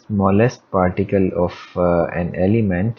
smallest particle of an element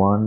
1،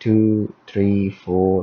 2، 3، 4،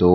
2.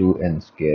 2n².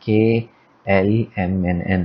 k l m n n.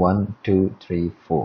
1 2 3 4.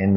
n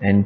n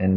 n